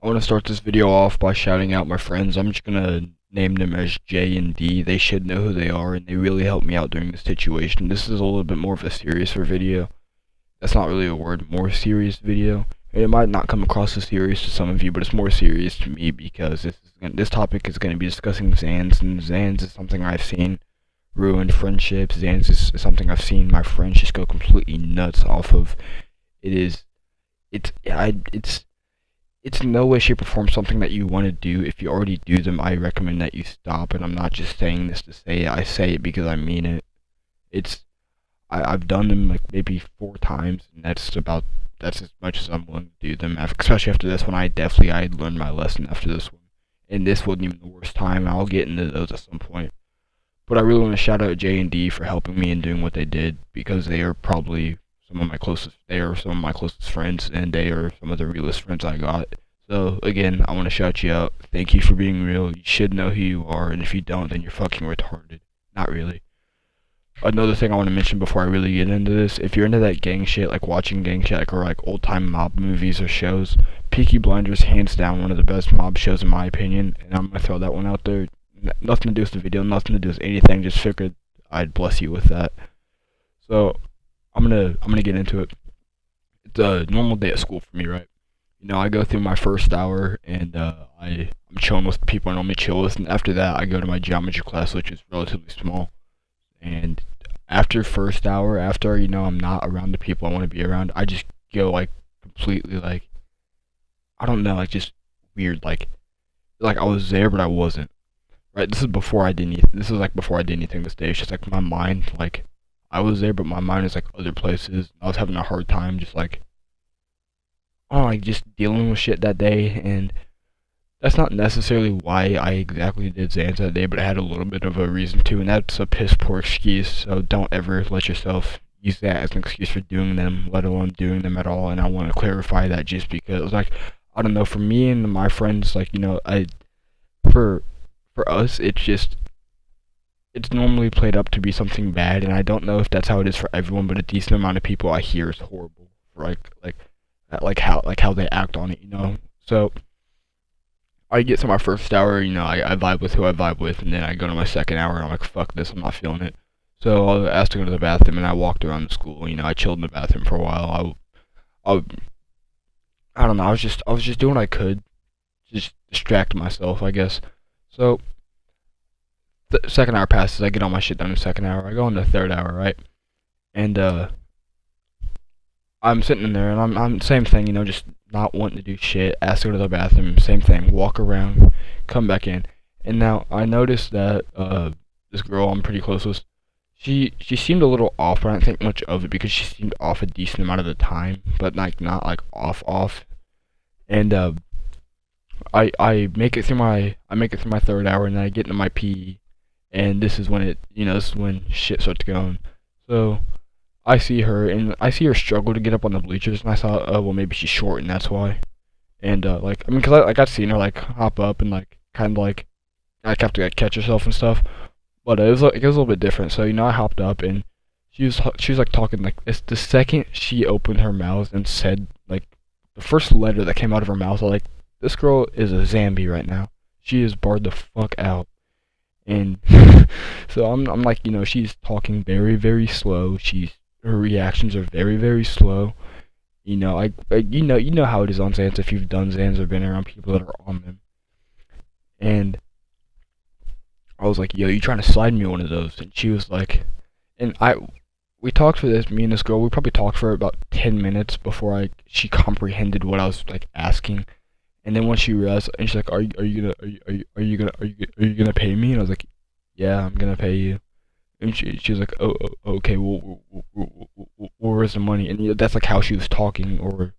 I want to start this video off by shouting out my friends. I'm just gonna name them as J and D. They should know who they are, and they really helped me out during this situation. This is a little bit more of a serious video. That's not really a word, more serious video. And it might not come across as serious to some of you, but it's more serious to me because this topic is going to be discussing Xans, and Xans is something I've seen ruin friendships. Xans is something I've seen my friends just go completely nuts off of. It's in no way, shape, or form something that you want to do. If you already do them, I recommend that you stop. And I'm not just saying this to say it. I say it because I mean it. I've done them like maybe 4 times, and that's as much as I'm willing to do them. Especially after this one, I learned my lesson after this one. And this wasn't even the worst time. I'll get into those at some point. But I really want to shout out J and D for helping me and doing what they did, because they are probably some of my closest friends, and they are some of the realest friends I got. So again, I want to shout you out. Thank you for being real. You should know who you are, and if you don't, then you're fucking retarded. Not really. Another thing I want to mention before I really get into this, if you're into that gang shit, like watching gang shit, like, or like old time mob movies or shows, Peaky Blinders, hands down one of the best mob shows in my opinion, and I'm gonna throw that one out there. Nothing to do with the video, nothing to do with anything, just figured I'd bless you with that. So I'm gonna get into it. It's a normal day at school for me, right? You know, I go through my first hour, and I'm chilling with the people I normally chill with, and after that I go to my geometry class, which is relatively small. And after first hour, after, you know, I'm not around the people I want to be around, I just go like completely, like, I don't know, like just weird, like I was there but I wasn't. Right? This is before I did anything. This is like before I did anything this day. It's just like my mind, like, I was there, but my mind is like other places. I was having a hard time, just like, I don't know, like just dealing with shit that day, and that's not necessarily why I exactly did Xans that day, but I had a little bit of a reason to, and that's a piss poor excuse. So don't ever let yourself use that as an excuse for doing them, let alone doing them at all. And I want to clarify that, just because, like, I don't know, for me and my friends, like, you know, for us, it's normally played up to be something bad, and I don't know if that's how it is for everyone, but a decent amount of people I hear is horrible for how they act on it, you know. So I get to my first hour, you know, I vibe with who I vibe with, and then I go to my second hour and I'm like, fuck this, I'm not feeling it. So I was asked to go to the bathroom, and I walked around the school. You know, I chilled in the bathroom for a while. I don't know, I was just doing what I could, just distract myself, I guess. So the second hour passes, I get all my shit done in the second hour. I go in the third hour, right? And I'm sitting in there, and I'm same thing, you know, just not wanting to do shit. Ask to go to the bathroom, same thing. Walk around, come back in, and now I noticed that this girl I'm pretty close with, she seemed a little off, but I didn't think much of it because she seemed off a decent amount of the time, but like not like off. And I make it through my third hour, and then I get into my PE, and this is when shit starts going. So I see her, and I see her struggle to get up on the bleachers, and I thought, oh well, maybe she's short, and that's why. And like, I mean, cause I seen her like hop up and like kind of like have to like catch herself and stuff, but it was a little bit different. So, you know, I hopped up, and she was like talking, like, it's the second she opened her mouth and said like the first letter that came out of her mouth, I was like, this girl is a Xanbie right now. She is barred the fuck out. And so I'm like, you know, she's talking very, very slow. Her reactions are very, very slow. You know, you know how it is on Xans if you've done Xans or been around people that are on them. And I was like, yo, you trying to slide me one of those? And she was like, and we talked for this, me and this girl, we probably talked for about 10 minutes before she comprehended what I was like asking. And then once she realized, and she's like, are you gonna pay me? And I was like, yeah, I'm gonna pay you. And she was like, oh, okay, well, where's the money? And, you know, that's like how she was talking, but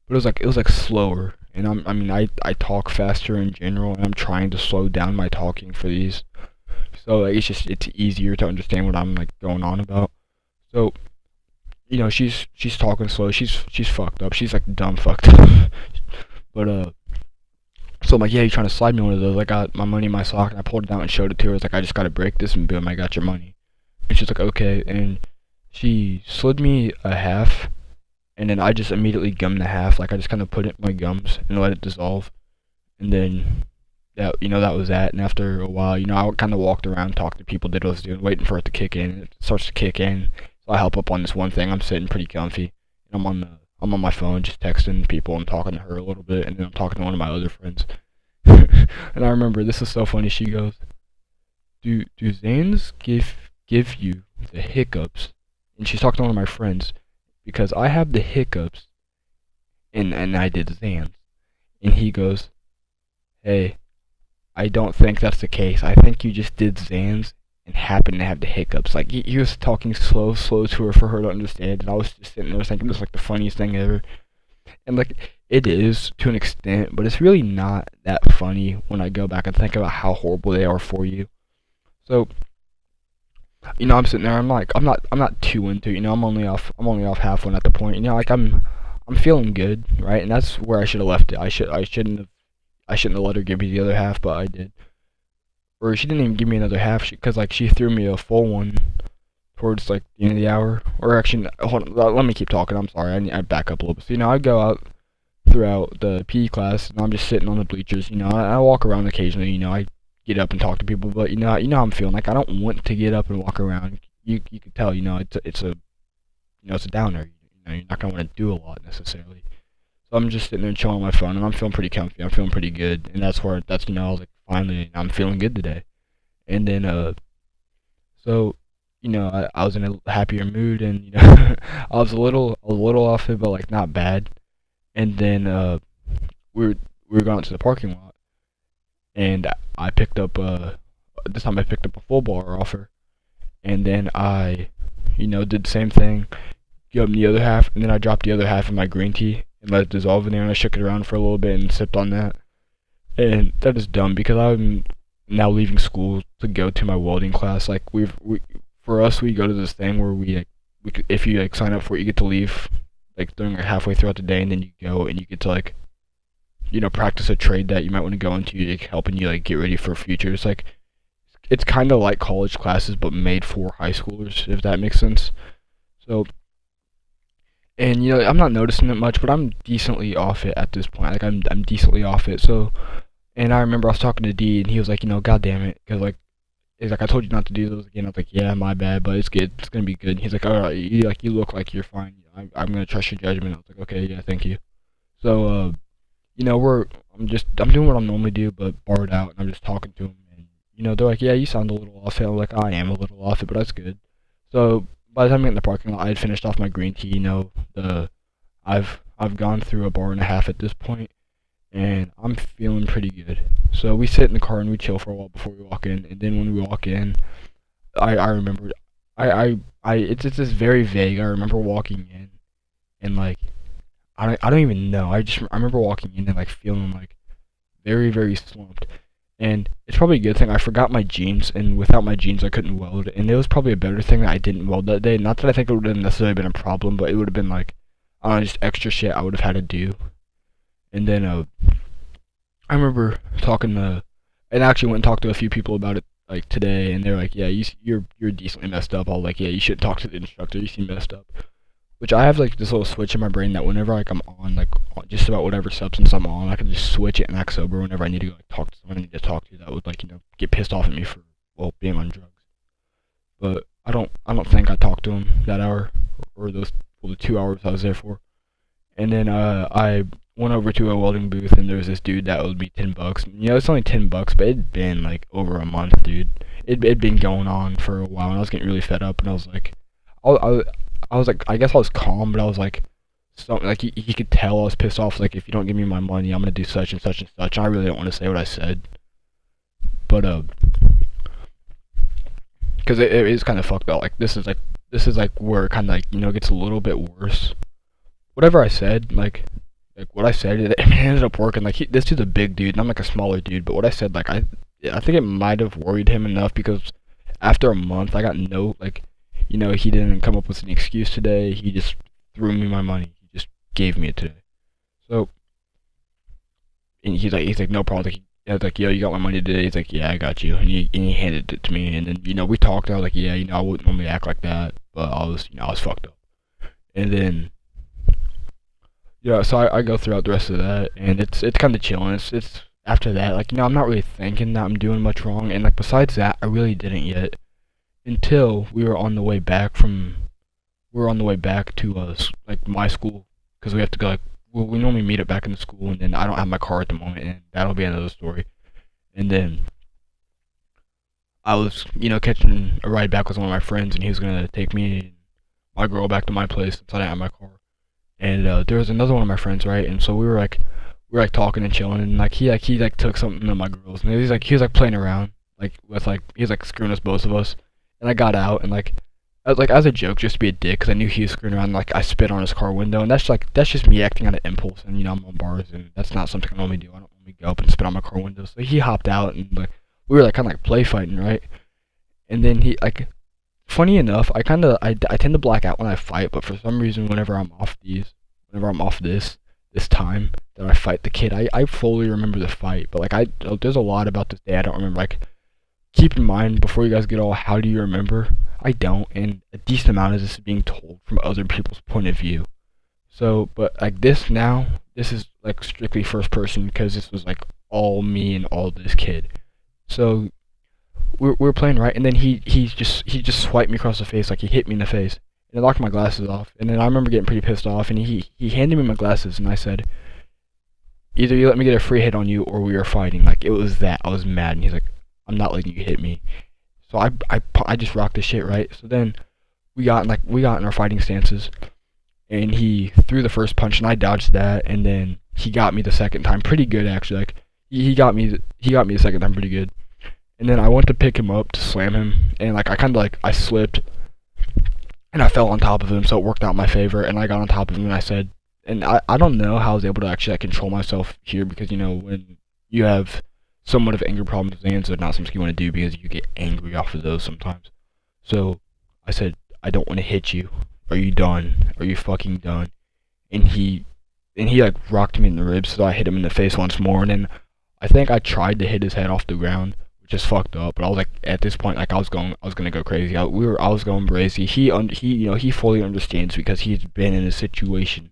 it was like slower. And I mean, I talk faster in general, and I'm trying to slow down my talking for these. So like, it's easier to understand what I'm like going on about. So, you know, she's talking slow. She's fucked up. She's like dumb fucked up. But so I'm like, yeah, you trying to slide me one of those? I got my money in my sock, and I pulled it out and showed it to her. I was like, I just gotta break this, and boom, I got your money. And she's like, okay. And she slid me a half, and then I just immediately gummed the half. Like, I just kind of put it in my gums and let it dissolve. And then that was that. And after a while, I kind of walked around, talked to people, did what I was doing, waiting for it to kick in. And it starts to kick in, so I help up on this one thing. I'm sitting pretty comfy, and I'm on my phone, just texting people and talking to her a little bit, and then I'm talking to one of my other friends. And I remember this is so funny. She goes, "Do Zans give you the hiccups?" And she's talking to one of my friends because I have the hiccups, and I did Zans, and he goes, "Hey, I don't think that's the case. I think you just did Zans and happened to have the hiccups." Like he was talking slow to her for her to understand, and I was just sitting there thinking this was like the funniest thing ever. And like it is to an extent, but it's really not that funny when I go back and think about how horrible they are for you. So I'm sitting there. I'm not too into. I'm only off half one at the point. Like I'm feeling good, right? And that's where I should have left it. I shouldn't have let her give me the other half, but I did. Or she didn't even give me another half because like she threw me a full one towards like the end of the hour. Or actually, hold on, let me keep talking. I'm sorry. I back up a little bit. So I go out throughout the PE class, and I'm just sitting on the bleachers. I walk around occasionally. I get up and talk to people, but how I'm feeling. Like I don't want to get up and walk around. You can tell. It's a downer. You're not gonna want to do a lot necessarily. So I'm just sitting there chilling on my phone, and I'm feeling pretty comfy. I'm feeling pretty good, and I was like, finally, I'm feeling good today. And then so I was in a happier mood, and I was a little off it, but like not bad. And then we were we were going to the parking lot, and I picked up this time I picked up a full bar offer, and then I did the same thing, give him the other half, and then I dropped the other half in my green tea and let it dissolve in there, and I shook it around for a little bit and sipped on that. And that is dumb because I'm now leaving school to go to my welding class. Like for us, we go to this thing where if you like sign up for it, you get to leave like during like halfway throughout the day, and then you go and you get to like practice a trade that you might want to go into, like helping you like get ready for future. It's kind of like college classes but made for high schoolers, if that makes sense. So, and I'm not noticing it much, but I'm decently off it at this point. Like I'm decently off it. So, and I remember I was talking to D, and he was like, God damn it, because like he's like, I told you not to do those again. I was like, yeah, my bad, but it's good. It's gonna be good. And he's like, all right, you look like you're fine. I'm gonna trust your judgment. I was like, okay, yeah, thank you. So, I'm doing what I normally do, but barred out, and I'm just talking to him, and they're like, yeah, you sound a little off it. I'm like, I am a little off it, but that's good. So by the time I get in the parking lot, I had finished off my green tea. I've gone through a bar and a half at this point, and I'm feeling pretty good. So we sit in the car and we chill for a while before we walk in, and then when we walk in, I remember, it's just very vague. I remember walking in, and like I don't even know. I remember walking in and like feeling like very very slumped. And it's probably a good thing I forgot my jeans, and without my jeans I couldn't weld. And it was probably a better thing that I didn't weld that day. Not that I think it would have necessarily been a problem, but it would have been like I don't know, just extra shit I would have had to do. And then I remember talking to, and I actually went and talked to a few people about it like today, and they're like, yeah, you're decently messed up. I was like, yeah, you should talk to the instructor. You seem messed up. Which I have like this little switch in my brain that whenever like I'm on like just about whatever substance I'm on, I can just switch it and act sober whenever I need to go like talk to someone I need to talk to that would like get pissed off at me for being on drugs. But I don't think I talked to him that hour or the 2 hours I was there for. And then I went over to a welding booth, and there was this dude that owed me $10. It's only $10, but it'd been like over a month, dude. It'd been going on for a while, and I was getting really fed up, and I was like, I was like, I guess I was calm, but I was like, something like he could tell I was pissed off. Like, if you don't give me my money, I'm gonna do such and such and such. And I really don't want to say what I said, but because it is kind of fucked up. Like this is like where it kind of like gets a little bit worse. Whatever I said, like what I said, it ended up working. Like this dude's a big dude, and I'm like a smaller dude. But what I said, like I think it might have worried him enough because after a month, I got no like. He didn't come up with an excuse today. He just threw me my money. He just gave me it today. So, and he's like, no problem. I was like, yo, you got my money today? He's like, yeah, I got you. And he handed it to me. And then, we talked. I was like, yeah, I wouldn't normally act like that, but I was fucked up. And then, yeah, so I go throughout the rest of that, and it's kind of chilling. It's after that, like, I'm not really thinking that I'm doing much wrong, and like besides that, I really didn't yet until we were on the way back to like my school because we have to go like we normally meet up back in the school, and then I don't have my car at the moment, and that'll be another story. And then I was catching a ride back with one of my friends, and he was gonna take me and my girl back to my place since I didn't have my car. And there was another one of my friends, right? And so we were like talking and chilling, and like he took something to my girls, and he was like playing around like with like he was like screwing us both of us, and I got out and like as a joke just to be a dick because I knew he was screwing around. Like I spit on his car window, and that's just me acting out of impulse, and I'm on bars, and that's not something I normally do. I don't normally go up and spit on my car window. So he hopped out, and like we were like kind of like play fighting, right? And then he like funny enough, I tend to black out when I fight, but for some reason whenever I'm off this time that I fight the kid, I fully remember the fight. But like there's a lot about this day I don't remember. Like keep in mind before you guys get all how do you remember? I don't, and a decent amount of this is being told from other people's point of view. So, but like this is like strictly first person because this was like all me and all this kid. So we were playing right, and then he just swiped me across the face, like he hit me in the face, and it knocked my glasses off. And then I remember getting pretty pissed off, and he handed me my glasses, and I said, either you let me get a free hit on you, or we are fighting. Like it was that I was mad, and he's like, I'm not letting you hit me. So I just rocked the shit, right? So then we got in our fighting stances, and he threw the first punch, and I dodged that, and then he got me the second time pretty good actually. Like he got me the second time pretty good. And then I went to pick him up to slam him, and like I slipped, and I fell on top of him, so it worked out in my favor. And I got on top of him, and I said, and I don't know how I was able to actually like, control myself here because when you have somewhat of anger problems, and it's not something you want to do because you get angry off of those sometimes. So I said, I don't want to hit you. Are you done? Are you fucking done? And he like rocked me in the ribs, so I hit him in the face once more, and then I think I tried to hit his head off the ground, just fucked up. But I was like, at this point, like I was gonna go crazy. I was going crazy. He fully understands because he's been in a situation,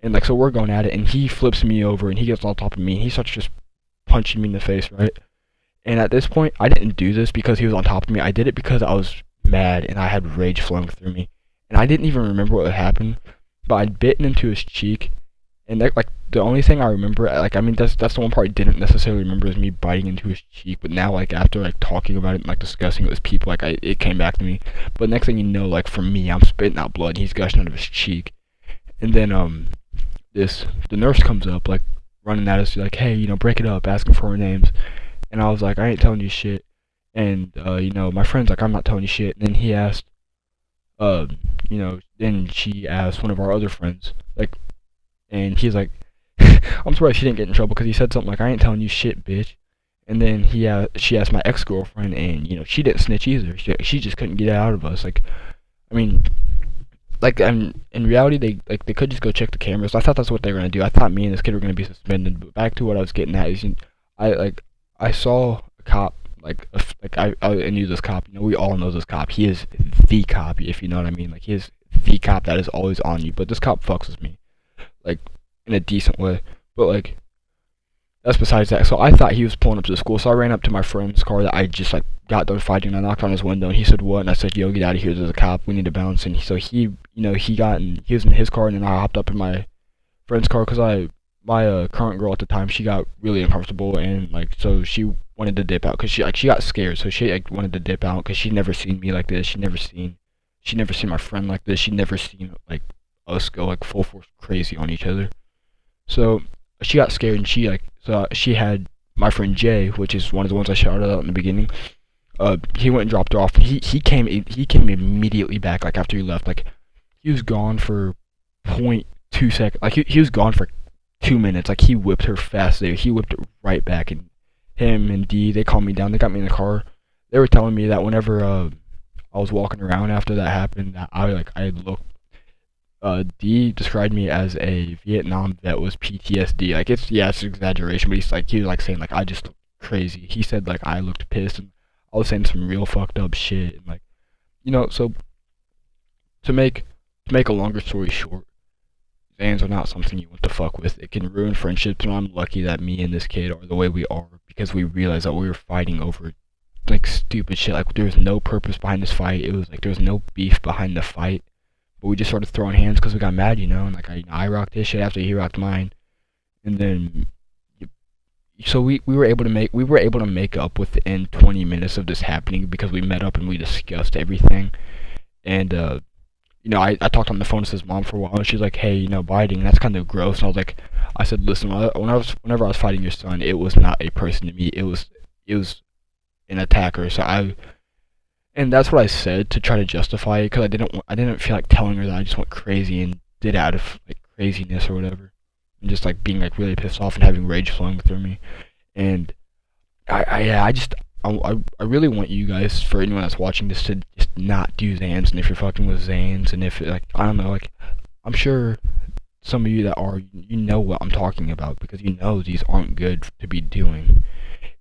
and like so we're going at it, and he flips me over, and he gets on top of me, and he starts just punching me in the face, right? And at this point, I didn't do this because he was on top of me. I did it because I was mad and I had rage flowing through me, and I didn't even remember what had happened, but I'd bitten into his cheek, and that, like the only thing I remember, like I mean that's the one part I didn't necessarily remember is me biting into his cheek. But now like after like talking about it and like discussing it with people, like it came back to me. But next thing you know, like for me, I'm spitting out blood and he's gushing out of his cheek. And then the nurse comes up like running at us like, hey, break it up, asking for our names. And I was like, I ain't telling you shit. And my friend's like, I'm not telling you shit. And then he asked then she asked one of our other friends, like, and he's like, I'm surprised he didn't get in trouble because he said something like, I ain't telling you shit, bitch. And then she asked my ex-girlfriend, and she didn't snitch either. She just couldn't get it out of us. Like, I mean, like, in reality, they could just go check the cameras. I thought that's what they were gonna do. I thought me and this kid were gonna be suspended. But back to what I was getting at is, I saw a cop. I knew this cop. We all know this cop. He is the cop, if you know what I mean. Like, he is the cop that is always on you. But this cop fucks with me, like, in a decent way. But like, that's besides that. So I thought he was pulling up to the school. So I ran up to my friend's car that I just like got done fighting. I knocked on his window, and he said, "What?" And I said, "Yo, get out of here. There's a cop. We need to bounce." And so he was in his car, and then I hopped up in my friend's car because my current girl at the time, she got really uncomfortable, and like so she wanted to dip out because she got scared. So she like wanted to dip out because she'd never seen me like this. She'd never seen my friend like this. She'd never seen like us go like full force crazy on each other. So she got scared, and she had my friend Jay, which is one of the ones I shouted out in the beginning. He went and dropped her off. He came immediately back. Like after he left, like he was gone for 0.2 seconds. Like he was gone for 2 minutes. Like he whipped her fast. He whipped it right back. And him and D, they calmed me down. They got me in the car. They were telling me that whenever I was walking around after that happened, that I looked. D described me as a Vietnam vet with PTSD. Like it's an exaggeration, but he was like saying like I just looked crazy. He said like I looked pissed, and I was saying some real fucked up shit, and like so to make a longer story short, Xans are not something you want to fuck with. It can ruin friendships, and I'm lucky that me and this kid are the way we are because we realized that we were fighting over like stupid shit. Like there was no purpose behind this fight. It was like there was no beef behind the fight, but we just started throwing hands because we got mad, you know. And like I rocked his shit after he rocked mine, and then so we were able to make up within 20 minutes of this happening because we met up and we discussed everything. And you know, I talked on the phone to his mom for a while, and she's like, hey, you know, biting, that's kind of gross. And I was like, I said, listen, whenever I was fighting your son, it was not a person to me. It was an attacker. And that's what I said to try to justify it, because I didn't feel like telling her that I just went crazy and did it out of like craziness or whatever, and just like being like really pissed off and having rage flowing through me. And I really want you guys, for anyone that's watching this, to just not do Xans. And if you're fucking with Xans, and if like I don't know, like I'm sure some of you that are, you know what I'm talking about because you know these aren't good to be doing.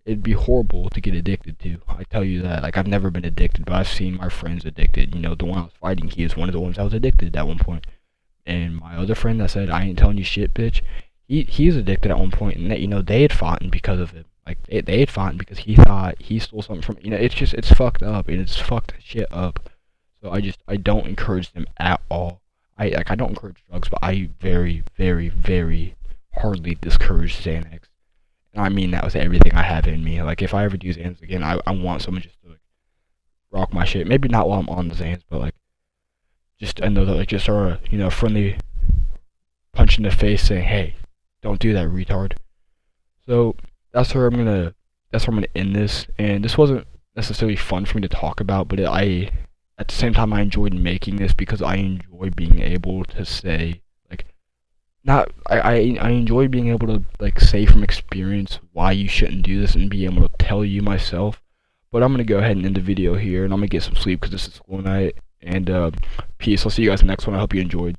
It'd be horrible to get addicted to. I tell you that. Like I've never been addicted, but I've seen my friends addicted. You know, the one I was fighting, he is one of the ones I was addicted at one point. And my other friend that said I ain't telling you shit, bitch, he's addicted at one point, and that, you know, they had fought because of it. Like they had fought because he thought he stole something from, you know, it's fucked up, and it's fucked shit up. So I don't encourage them at all. I don't encourage drugs, but I very, very, very hardly discourage Xanax. And I mean that with everything I have in me. Like if I ever do Xanax again, I want someone just to like rock my shit. Maybe not while I'm on the Xanax, but like just another, like just sort of, you know, friendly punch in the face saying, hey, don't do that, retard. So that's where I'm gonna end this. And this wasn't necessarily fun for me to talk about, but at the same time I enjoyed making this because I enjoy being able to say like not I enjoy being able to like say from experience why you shouldn't do this and be able to tell you myself. But I'm gonna go ahead and end the video here, and I'm gonna get some sleep because this is school night. And peace. I'll see you guys in the next one. I hope you enjoyed.